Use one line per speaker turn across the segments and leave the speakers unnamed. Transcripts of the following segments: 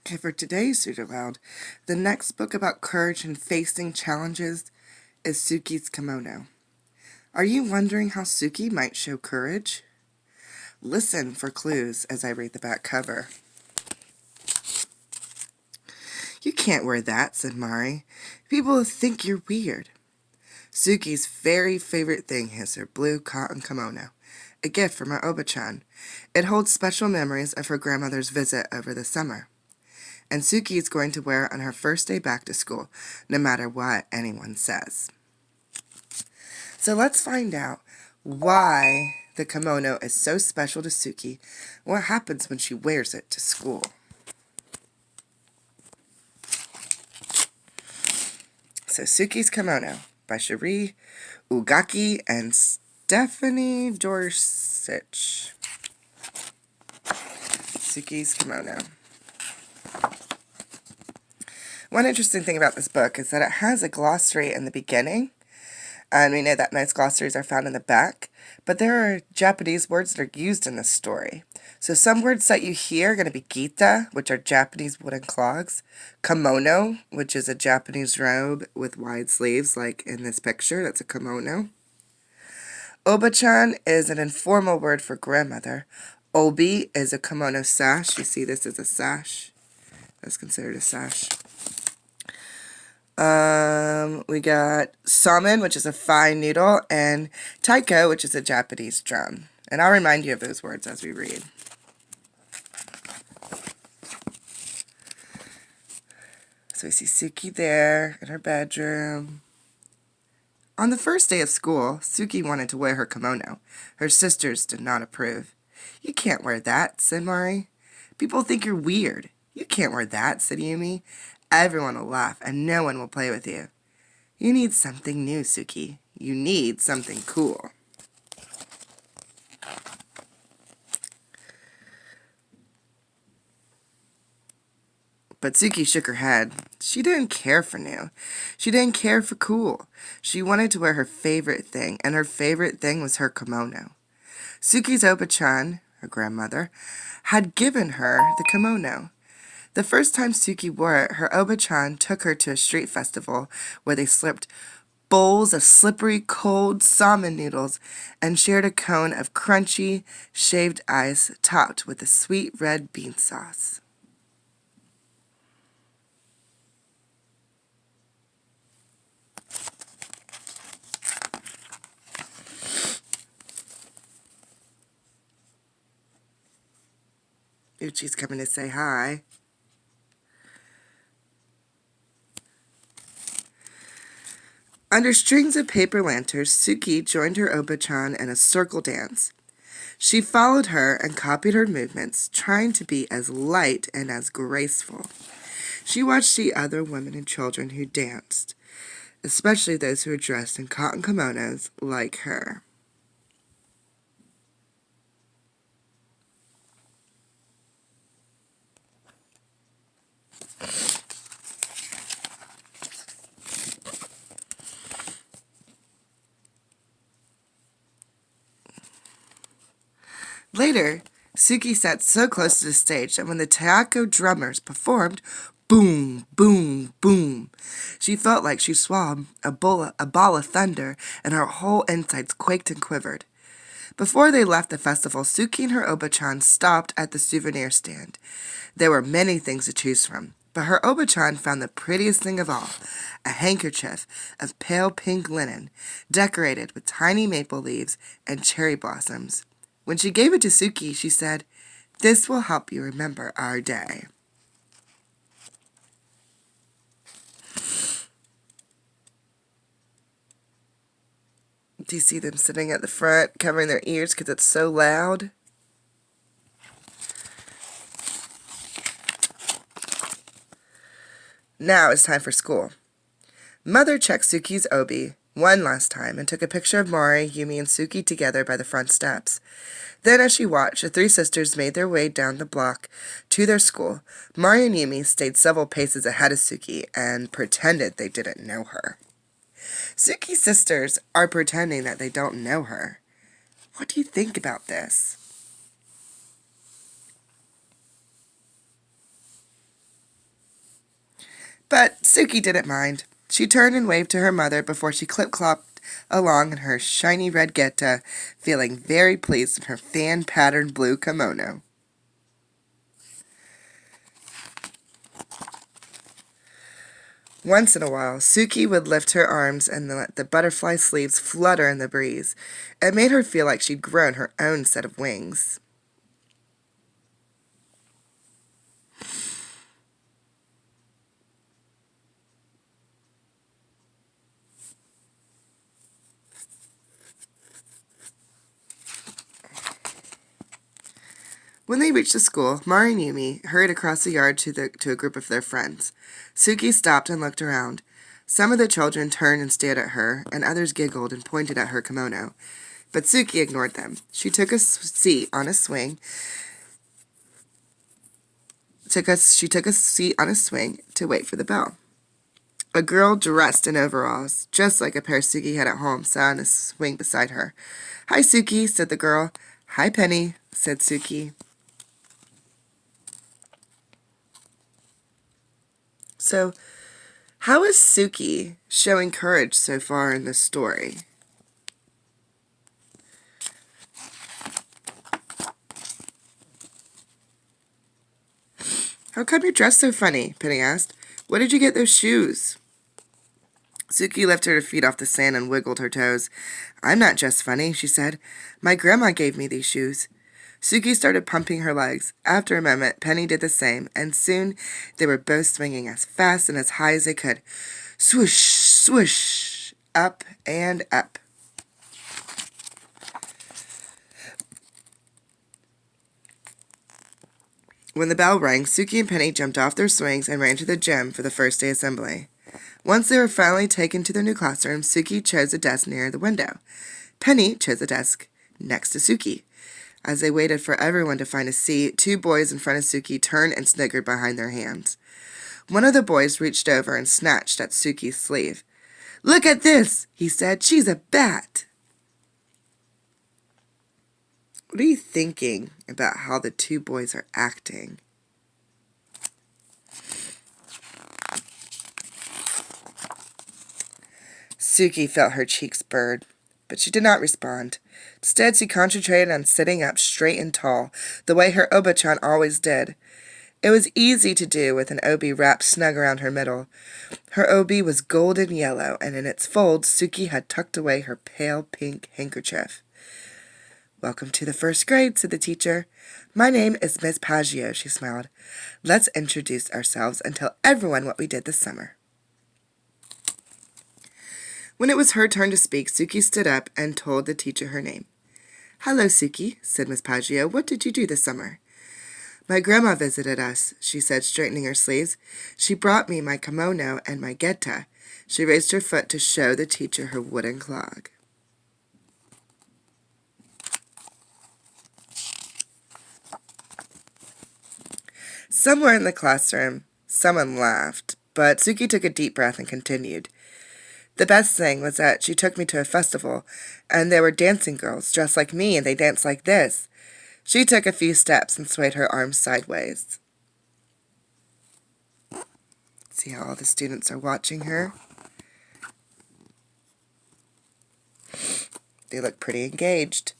Okay, for today's Read Aloud, the next book about courage and facing challenges is Suki's Kimono. Are you wondering how Suki might show courage? Listen for clues as I read the back cover. "You can't wear that," said Mari. "People will think you're weird." Suki's very favorite thing is her blue cotton kimono, a gift from her Oba-chan. It holds special memories of her grandmother's visit over the summer. And Suki is going to wear it on her first day back to school, no matter what anyone says. So let's find out why the kimono is so special to Suki, and what happens when she wears it to school. So Suki's Kimono by Cherie Ugaki and Stephanie Dorsich. Suki's Kimono. One interesting thing about this book is that it has a glossary in the beginning, and we know that nice glossaries are found in the back, but there are Japanese words that are used in this story. So some words that you hear are going to be gita, which are Japanese wooden clogs, kimono, which is a Japanese robe with wide sleeves, like in this picture, that's a kimono. Oba-chan is an informal word for grandmother. Obi is a kimono sash. You see this as a sash. That's considered a sash. We got samen, which is a fine needle, and taiko, which is a Japanese drum. And I'll remind you of those words as we read. So we see Suki there in her bedroom. On the first day of school, Suki wanted to wear her kimono. Her sisters did not approve. "You can't wear that," said Mari. "People think you're weird." "You can't wear that," said Yumi. "Everyone will laugh and no one will play with you." "You need something new, Suki. You need something cool." But Suki shook her head. She didn't care for new. She didn't care for cool. She wanted to wear her favorite thing, and her favorite thing was her kimono. Suki's Oba-chan, her grandmother, had given her the kimono. The first time Suki wore it, her Oba-chan took her to a street festival where they slipped bowls of slippery, cold samen noodles and shared a cone of crunchy, shaved ice topped with a sweet red bean sauce. Uchi's coming to say hi. Under strings of paper lanterns, Suki joined her Oba-chan in a circle dance. She followed her and copied her movements, trying to be as light and as graceful. She watched the other women and children who danced, especially those who were dressed in cotton kimonos like her. Later, Suki sat so close to the stage that when the taiko drummers performed, boom, boom, boom, she felt like she swallowed a ball of thunder, and her whole insides quaked and quivered. Before they left the festival, Suki and her Oba-chan stopped at the souvenir stand. There were many things to choose from, but her Oba-chan found the prettiest thing of all, a handkerchief of pale pink linen, decorated with tiny maple leaves and cherry blossoms. When she gave it to Suki, she said, "This will help you remember our day." Do you see them sitting at the front, covering their ears because it's so loud? Now it's time for school. Mother checked Suki's obi one last time and took a picture of Mari, Yumi, and Suki together by the front steps. Then, as she watched, the three sisters made their way down the block to their school. Mari and Yumi stayed several paces ahead of Suki and pretended they didn't know her. Suki's sisters are pretending that they don't know her. What do you think about this? But Suki didn't mind. She turned and waved to her mother before she clip-clopped along in her shiny red geta, feeling very pleased in her fan-patterned blue kimono. Once in a while, Suki would lift her arms and let the butterfly sleeves flutter in the breeze. It made her feel like she'd grown her own set of wings. When they reached the school, Mari and Yumi hurried across the yard to a group of their friends. Suki stopped and looked around. Some of the children turned and stared at her, and others giggled and pointed at her kimono. But Suki ignored them. She took a seat on a swing. She took a seat on a swing to wait for the bell. A girl dressed in overalls, just like a pair Suki had at home, sat on a swing beside her. "Hi, Suki," said the girl. "Hi, Penny," said Suki. So, how is Suki showing courage so far in this story? "How come you're dressed so funny?" Penny asked. "Where did you get those shoes?" Suki lifted her feet off the sand and wiggled her toes. "I'm not just funny," she said. "My grandma gave me these shoes." Suki started pumping her legs. After a moment, Penny did the same, and soon they were both swinging as fast and as high as they could. Swoosh, swoosh, up and up. When the bell rang, Suki and Penny jumped off their swings and ran to the gym for the first day assembly. Once they were finally taken to their new classroom, Suki chose a desk near the window. Penny chose a desk next to Suki. As they waited for everyone to find a seat, two boys in front of Suki turned and sniggered behind their hands. One of the boys reached over and snatched at Suki's sleeve. "Look at this," he said. "She's a bat." What are you thinking about how the two boys are acting? Suki felt her cheeks burn, but she did not respond. Instead, she concentrated on sitting up straight and tall, the way her Oba-chan always did. It was easy to do with an obi wrapped snug around her middle. Her obi was golden yellow, and in its folds, Suki had tucked away her pale pink handkerchief. "Welcome to the first grade," said the teacher. "My name is Miss Paggio," she smiled. "Let's introduce ourselves and tell everyone what we did this summer." When it was her turn to speak, Suki stood up and told the teacher her name. "Hello, Suki," said Miss Paggio. "What did you do this summer?" "My grandma visited us," she said, straightening her sleeves. "She brought me my kimono and my geta." She raised her foot to show the teacher her wooden clog. Somewhere in the classroom, someone laughed, but Suki took a deep breath and continued. "The best thing was that she took me to a festival, and there were dancing girls dressed like me, and they danced like this." She took a few steps and swayed her arms sideways. See how all the students are watching her? They look pretty engaged.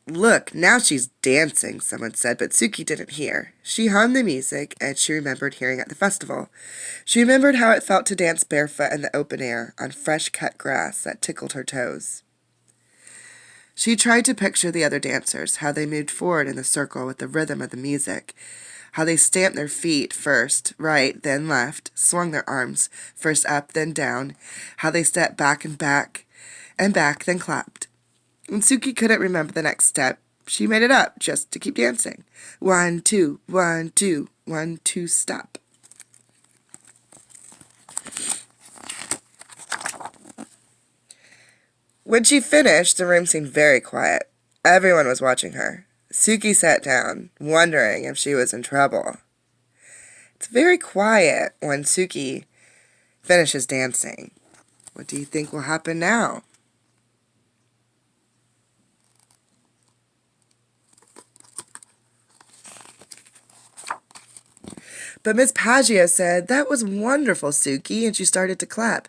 "Look, now she's dancing," someone said, but Suki didn't hear. She hummed the music, and she remembered hearing at the festival. She remembered how it felt to dance barefoot in the open air on fresh-cut grass that tickled her toes. She tried to picture the other dancers, how they moved forward in the circle with the rhythm of the music, how they stamped their feet first right, then left, swung their arms first up, then down, how they stepped back, then clapped. When Suki couldn't remember the next step, she made it up just to keep dancing. 1, 2, 1, 2, 1, 2, stop. When she finished, the room seemed very quiet. Everyone was watching her. Suki sat down, wondering if she was in trouble. It's very quiet when Suki finishes dancing. What do you think will happen now? But Miss Paggio said, "That was wonderful, Suki," and she started to clap.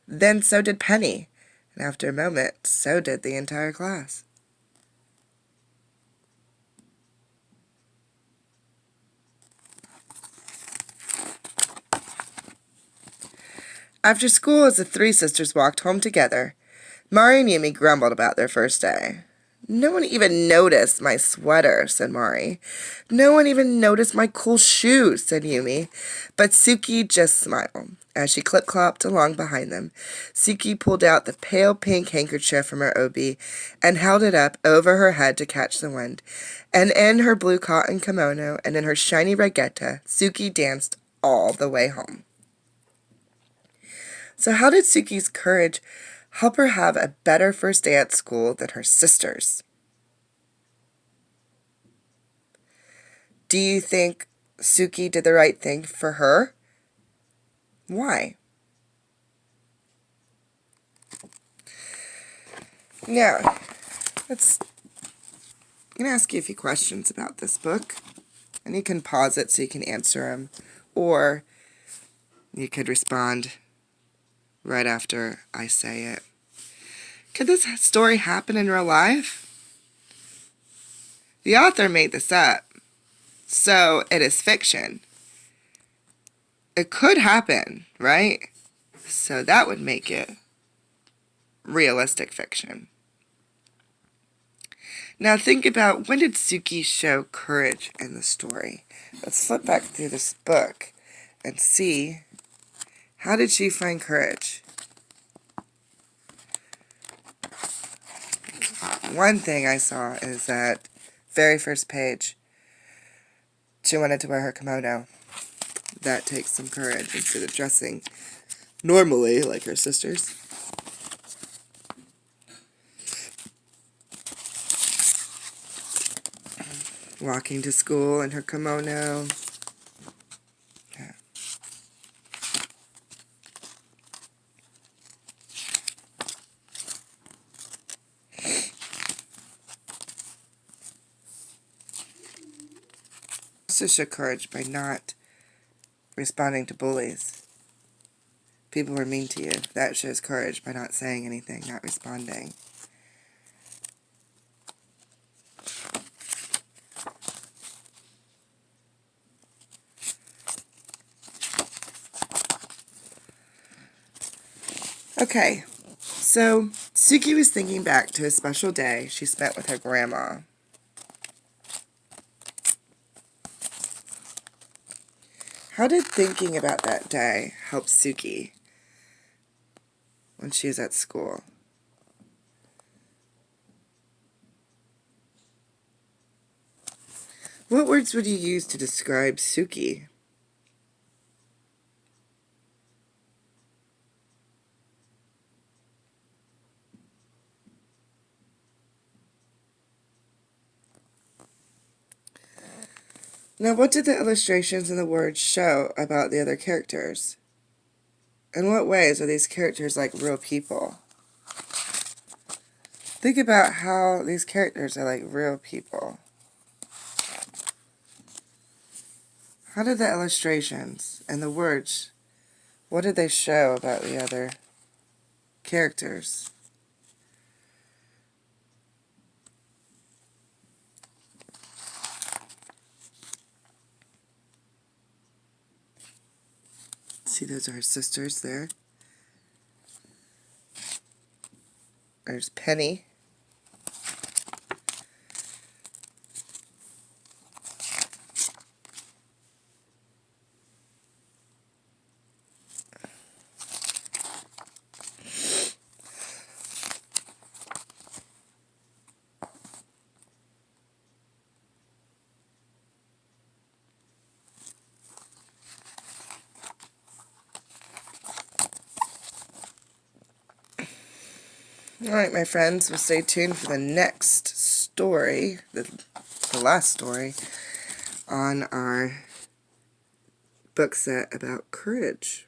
Then so did Penny, and after a moment, so did the entire class. After school, as the three sisters walked home together, Mari and Yumi grumbled about their first day. "No one even noticed my sweater," said Mari. "No one even noticed my cool shoes," said Yumi. But Suki just smiled. As she clip-clopped along behind them, Suki pulled out the pale pink handkerchief from her obi and held it up over her head to catch the wind. And in her blue cotton kimono and in her shiny regatta, Suki danced all the way home. So how did Suki's courage help her have a better first day at school than her sisters? Do you think Suki did the right thing for her? Why? Now, I'm going to ask you a few questions about this book, and you can pause it so you can answer them, or you could respond right after I say it. Could this story happen in real life? The author made this up, so it is fiction. It could happen, right? So that would make it realistic fiction. Now think about, when did Suki show courage in the story? Let's flip back through this book and see, how did she find courage? One thing I saw is that very first page, she wanted to wear her kimono. That takes some courage instead of dressing normally like her sisters. Walking to school in her kimono. Yeah. Also show courage by not responding to bullies. People were mean to you. That shows courage by not saying anything, not responding. Okay, so Suki was thinking back to a special day she spent with her grandma. How did thinking about that day help Suki when she was at school? What words would you use to describe Suki? Now, what did the illustrations and the words show about the other characters? In what ways are these characters like real people? Think about how these characters are like real people. How did the illustrations and the words, what did they show about the other characters? See, those are her sisters there. There's Penny. Alright, my friends, we'll stay tuned for the next story, the last story, on our book set about courage.